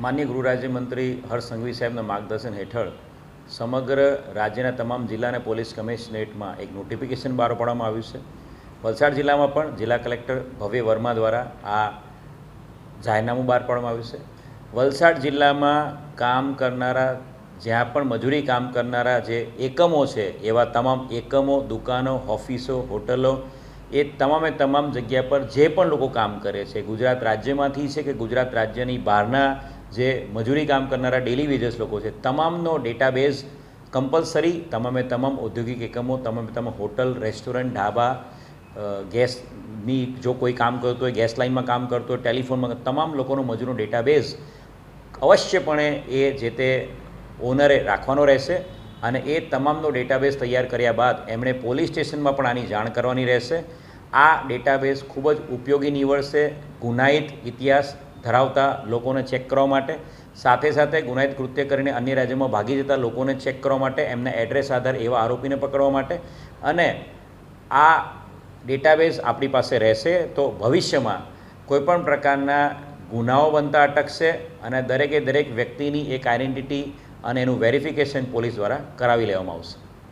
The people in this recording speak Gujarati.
માનનીય ગૃહ રાજ્યમંત્રી હર્ષ સંઘવી સાહેબના માર્ગદર્શન હેઠળ સમગ્ર રાજ્યના તમામ જિલ્લા અને પોલીસ કમિશનરેટમાં એક નોટિફિકેશન બહાર પાડવામાં આવ્યું છે। વલસાડ જિલ્લામાં પણ જિલ્લા કલેક્ટર ભવ્ય વર્મા દ્વારા આ જાહેરનામું બહાર પાડવામાં આવ્યું છે। વલસાડ જિલ્લામાં કામ કરનારા જ્યાં પણ મજૂરી કામ કરનારા જે એકમો છે એવા તમામ એકમો, દુકાનો, ઓફિસો, હોટલો એ તમામે તમામ જગ્યા પર જે પણ લોકો કામ કરે છે, ગુજરાત રાજ્યમાંથી છે કે ગુજરાત રાજ્યની બહારના જે મજૂરી કામ કરનારા ડેલી વેજર્સ લોકો છે, તમામનો ડેટાબેઝ કમ્પલસરી તમામે તમામ ઔદ્યોગિક એકમો, તમામે તમામ હોટલ, રેસ્ટોરન્ટ, ઢાબા, ગેસની જો કોઈ કામ કરતો હોય, ગેસ લાઇનમાં કામ કરતો હોય, ટેલિફોનમાં, તમામ લોકોનો મજૂરનો ડેટાબેઝ અવશ્યપણે એ જે તે ઓનરે રાખવાનો રહેશે અને એ તમામનો ડેટાબેઝ તૈયાર કર્યા બાદ એમણે પોલીસ સ્ટેશનમાં પણ આની જાણ કરવાની રહેશે। આ ડેટાબેઝ ખૂબ જ ઉપયોગી નીવડશે ગુનાહિત ઇતિહાસ ધરાવતા લોકોને ચેક કરવા માટે, સાથે સાથે ગુનાહિત કૃત્ય કરીને અન્ય રાજ્યોમાં ભાગી જતા લોકોને ચેક કરવા માટે, એમના એડ્રેસ આધાર એવા આરોપીને પકડવા માટે, અને આ ડેટાબેઝ આપણી પાસે રહેશે તો ભવિષ્યમાં કોઈપણ પ્રકારના ગુનાઓ બનતા અટકશે અને દરેકે દરેક વ્યક્તિની એક આઈડેન્ટિટી અને એનું વેરિફિકેશન પોલીસ દ્વારા કરાવી લેવામાં આવશે।